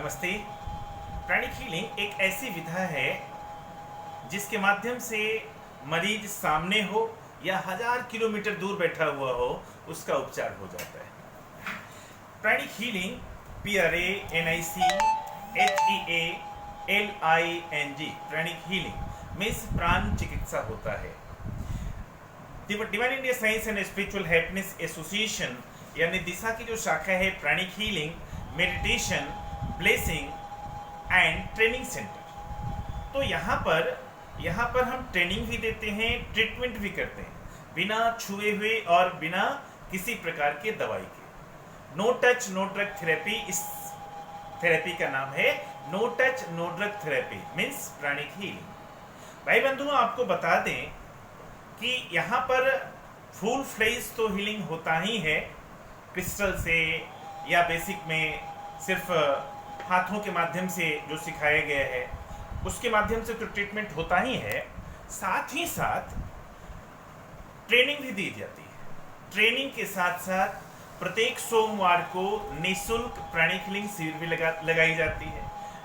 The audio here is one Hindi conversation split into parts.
नमस्ते। प्राणिक हीलिंग एक ऐसी विधा है जिसके माध्यम से मरीज सामने हो या 1000 किलोमीटर दूर बैठा हुआ हो, उसका उपचार हो जाता है। Pranic healing PRANICHEALING pranic healing में प्राण चिकित्सा होता है। Divine India science and spiritual happiness association यानी दिशा की जो शाखा है pranic healing, meditation, blessing and training centre. तो यहाँ पर हम ट्रेनिंग भी देते हैं, ट्रीटमेंट भी करते हैं, बिना छुए हुए और बिना किसी प्रकार के दवाई के। No touch no drug therapy, इस थेरेपी का नाम है no touch no drug therapy means pranic healing. भाई बंधुओं, आपको बता दें कि यहाँ पर फुल फ्लेज तो हीलिंग होता ही है क्रिस्टल से, या बेसिक में सिर्फ हाथों के माध्यम से जो सिखाया गया है उसके माध्यम से तो ट्रीटमेंट होता ही है, साथ ही साथ ट्रेनिंग भी दी जाती है। ट्रेनिंग के साथ साथ प्रत्येक सोमवार को निःशुल्क प्राणिक हीलिंग शिविर भी लगाई जाती है,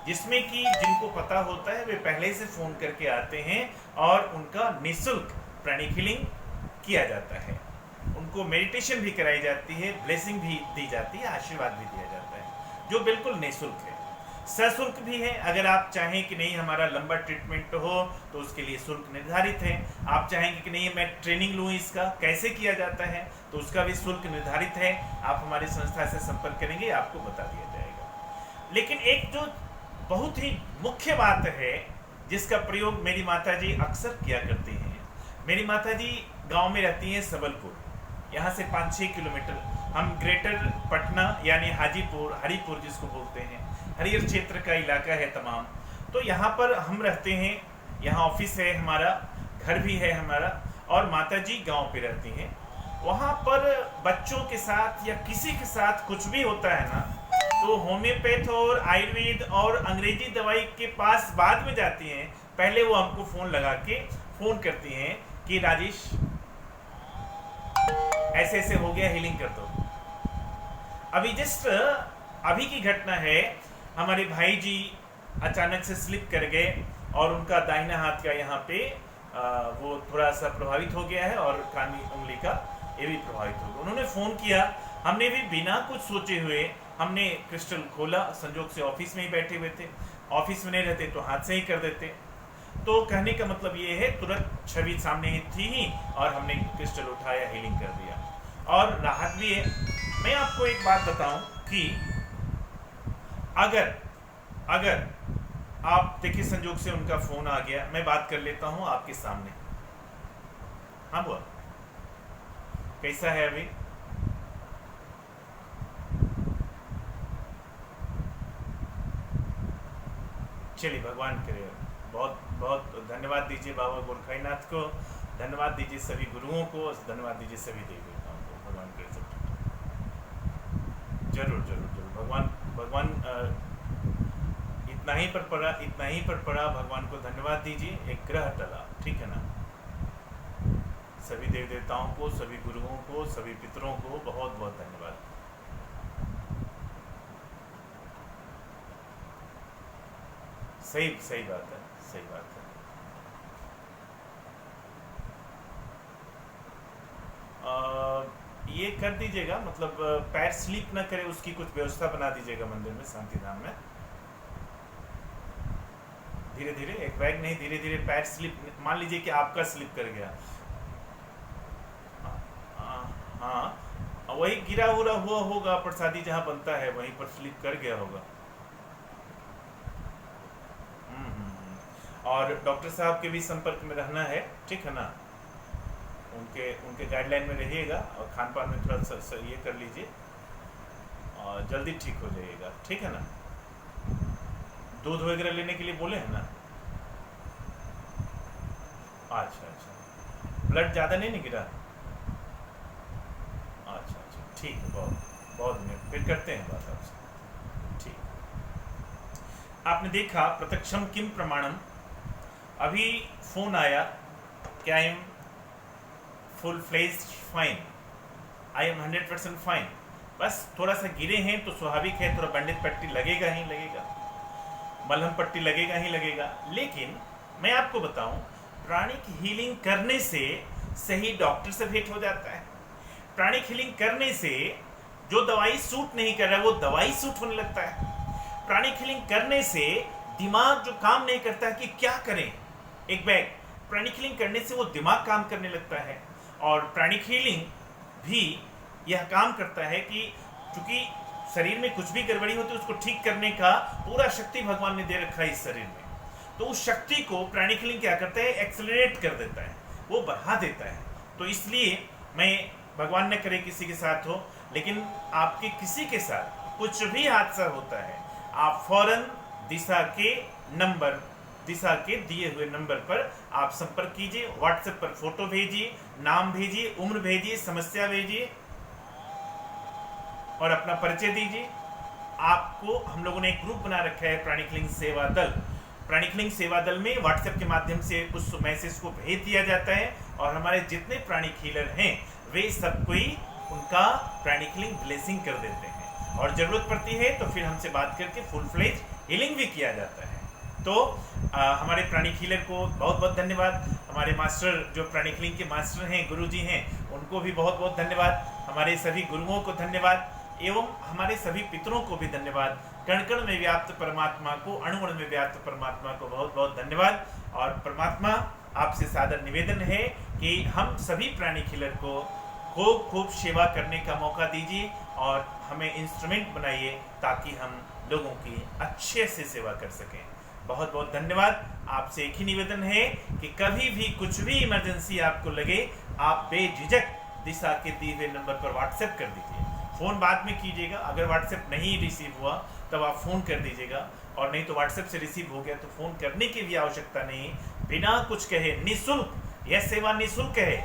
जिसमें कि जिनको पता होता है वे पहले से फोन करके आते हैं और उनका निःशुल्क प्राणिक हीलिंग किया जाता है। उनको मेडिटेशन भी कराई जाती है, ब्लेसिंग भी दी जाती है, आशीर्वाद भी दिया जाता है, जो बिल्कुल निःशुल्क है। सशुल्क भी है। अगर आप चाहें कि नहीं हमारा लंबा ट्रीटमेंट हो तो उसके लिए शुल्क निर्धारित है। आप चाहेंगे कि नहीं मैं ट्रेनिंग लूँ, इसका कैसे किया जाता है, तो उसका भी शुल्क निर्धारित है। आप हमारी संस्था से संपर्क करेंगे, आपको बता दिया जाएगा। लेकिन एक जो बहुत ही मुख्य बात है जिसका प्रयोग मेरी माताजी अक्सर किया करती हैं। मेरी माताजी गांव में रहती हैं सबलपुर, यहाँ से 5-6 किलोमीटर। हम ग्रेटर पटना यानी हाजीपुर, हरिपुर जिसको बोलते हैं, हरियर क्षेत्र का इलाका है तमाम। तो यहाँ पर हम रहते हैं, यहाँ ऑफिस है हमारा, घर भी है हमारा, और माताजी गांव पे रहती हैं। वहाँ पर बच्चों के साथ या किसी के साथ कुछ भी होता है ना, तो होम्योपैथ और आयुर्वेद और अंग्रेजी दवाई के पास बाद में जाती हैं। पहले वो हमको फोन लगा के फोन करती हैं कि राजेश ऐसे ऐसे हो गया, हीलिंग कर दो। अभी जस्ट अभी की घटना है, हमारे भाई जी अचानक से स्लिप कर गए और उनका दाहिना हाथ का यहाँ पे वो थोड़ा सा प्रभावित हो गया है और कानी उंगली का ये भी प्रभावित हो गया। उन्होंने फ़ोन किया, हमने भी बिना कुछ सोचे हुए हमने क्रिस्टल खोला। संजोग से ऑफिस में ही बैठे हुए थे, ऑफिस में नहीं रहते तो हाथ से ही कर देते। तो कहने का मतलब ये है तुरंत छवि सामने ही थी ही और हमने क्रिस्टल उठाया, हीलिंग कर दिया और राहत भी है। मैं आपको एक बात बताऊं कि अगर आप देखिए, संजोग से उनका फोन आ गया, मैं बात कर लेता हूं आपके सामने। हाँ बुआ, कैसा है अभी? चलिए, भगवान करे। बहुत बहुत धन्यवाद दीजिए बाबा गोरखाईनाथ को, धन्यवाद दीजिए सभी गुरुओं को, धन्यवाद दीजिए सभी देवी देवताओं को। भगवान करे सब जरूर जरूर जरूर। भगवान इतना ही पर पड़ा। भगवान को धन्यवाद दीजिए, एक ग्रह टला, ठीक है ना। सभी देवी देवताओं को, सभी गुरुओं को, सभी पितरों को बहुत बहुत धन्यवाद। सही बात है, सही बात है। ये कर दीजिएगा, मतलब पैर स्लिप ना करे उसकी कुछ व्यवस्था बना दीजिएगा मंदिर में, शांति धाम में। धीरे धीरे, एक बैग नहीं, धीरे धीरे पैर स्लिप। मान लीजिए कि आपका स्लिप कर गया, हाँ वही गिरा हुआ होगा, प्रसादी जहाँ बनता है वहीं पर स्लिप कर गया होगा। और डॉक्टर साहब के भी संपर्क में रहना है, ठीक है ना। उनके गाइडलाइन में रहिएगा और खान पान में थोड़ा सा ये कर लीजिए और जल्दी ठीक हो जाइएगा, ठीक है ना। दूध वगैरह लेने के लिए बोले हैं ना? अच्छा, ब्लड ज़्यादा नहीं गिरा? अच्छा, ठीक है, बहुत बहुत धन्यवाद। फिर करते हैं बात आपसे, ठीक। आपने देखा प्रत्यक्षम किम प्रमाणम। अभी फोन आया कि I am full fledged fine, I am 100% fine. बस थोड़ा सा गिरे हैं तो स्वाभाविक है थोड़ा बैंडेज पट्टी लगेगा ही लगेगा, मलहम पट्टी लगेगा ही लगेगा। लेकिन मैं आपको बताऊं, प्राणिक हीलिंग करने से सही डॉक्टर से भेंट हो जाता है। प्राणिक हीलिंग करने से जो दवाई सूट नहीं कर रहा है वो दवाई सूट होने लगता है। प्राणिक हीलिंग करने से दिमाग जो काम नहीं करता है कि क्या करें एक बैग, प्राणिक हीलिंग करने से वो दिमाग काम करने लगता है। और प्राणिक हीलिंग भी यह काम करता है कि चूंकि शरीर में कुछ भी गड़बड़ी होती है उसको ठीक करने का पूरा शक्ति भगवान ने दे रखा है इस शरीर में, तो उस शक्ति को प्राणिक हीलिंग क्या करता है, एक्सेलरेट कर देता है, वो बढ़ा देता है। तो इसलिए मैं, भगवान न करे किसी के साथ हो, लेकिन आपके किसी के साथ कुछ भी हादसा होता है, आप फौरन दिशा के दिए हुए नंबर पर आप संपर्क कीजिए। व्हाट्सएप पर फोटो भेजिए, नाम भेजिए, उम्र भेजिए, समस्या भेजिए और अपना परिचय दीजिए। आपको हम लोगों ने एक ग्रुप बना रखा है प्राणिक हीलिंग सेवा दल। प्राणिक हीलिंग सेवा दल में व्हाट्सएप के माध्यम से उस मैसेज को भेज दिया जाता है और हमारे जितने प्राणिक हीलर हैं वे सब कोई उनका प्राणिक हीलिंग ब्लेसिंग कर देते हैं और जरूरत पड़ती है तो फिर हमसे बात करके फुल फ्लेज हीलिंग भी किया जाता है। तो हमारे प्राणिक हीलर को बहुत बहुत धन्यवाद। हमारे मास्टर जो प्राणिक हीलिंग के मास्टर हैं, गुरुजी हैं, उनको भी बहुत बहुत धन्यवाद। हमारे सभी गुरुओं को धन्यवाद एवं हमारे सभी पितरों को भी धन्यवाद। कण कण में व्याप्त परमात्मा को, अणु अणु में व्याप्त परमात्मा को बहुत बहुत धन्यवाद। और परमात्मा आपसे सादर निवेदन है कि हम सभी प्राणिक हीलर को खूब खूब सेवा करने का मौका दीजिए और हमें इंस्ट्रूमेंट बनाइए ताकि हम लोगों की अच्छे से सेवा कर सकें। बहुत बहुत धन्यवाद। आपसे एक ही निवेदन है कि कभी भी कुछ भी इमरजेंसी आपको लगे, आप बेझिझक दिशा के दिए हुए नंबर पर व्हाट्सएप कर दीजिए। फ़ोन बाद में कीजिएगा, अगर व्हाट्सएप नहीं रिसीव हुआ तब आप फ़ोन कर दीजिएगा, और नहीं तो व्हाट्सएप से रिसीव हो गया तो फ़ोन करने की भी आवश्यकता नहीं। बिना कुछ कहे निःशुल्क, यह सेवा निःशुल्क है,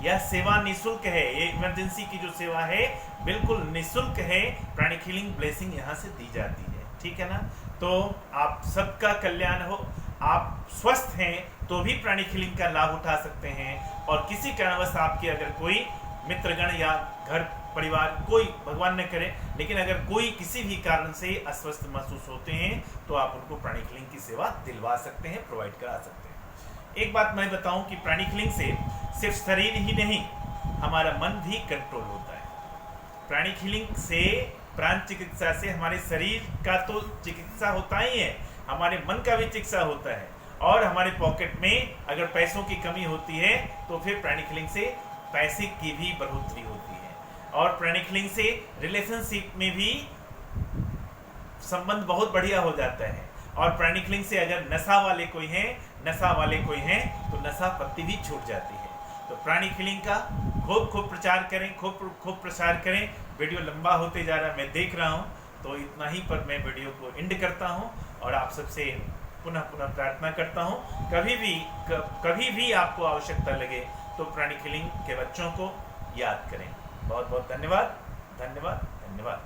यह सेवा निःशुल्क है। ये इमरजेंसी की जो सेवा है बिल्कुल निःशुल्क है। प्राणिक हीलिंग ब्लेसिंग यहाँ से दी जाती है, ठीक है ना। तो आप सबका कल्याण हो। आप स्वस्थ हैं तो भी प्राणिक हीलिंग का लाभ उठा सकते हैं, और किसी कारणवश आपके अगर कोई मित्रगण या घर परिवार, कोई भगवान न करे, लेकिन अगर कोई किसी भी कारण से अस्वस्थ महसूस होते हैं तो आप उनको प्राणिक हीलिंग की सेवा दिलवा सकते हैं, प्रोवाइड करा सकते हैं। एक बात मैं बताऊं कि प्राणिक हीलिंग से सिर्फ शरीर ही नहीं, हमारा मन भी कंट्रोल होता है। प्राणिक हीलिंग से, प्राण चिकित्सा से हमारे शरीर का तो चिकित्सा होता ही है, हमारे मन का भी चिकित्सा होता है। और हमारे पॉकेट में अगर पैसों की कमी होती है तो फिर प्राणिक हीलिंग से पैसे की भी बढ़ोतरी होती है। और प्राणिक हीलिंग से रिलेशनशिप में भी संबंध बहुत बढ़िया हो जाता है। और प्राणिक हीलिंग से अगर नशा वाले कोई हैं तो नशा पत्ती भी छूट जाती है। तो प्राणिक हीलिंग का खूब खूब प्रचार करें, खूब प्रसार करें। वीडियो लंबा होते जा रहा है, मैं देख रहा हूँ, तो इतना ही पर मैं वीडियो को एंड करता हूँ और आप सबसे पुनः प्रार्थना करता हूँ, कभी भी आपको आवश्यकता लगे तो प्राणिक हीलिंग के बच्चों को याद करें। बहुत बहुत धन्यवाद, धन्यवाद, धन्यवाद।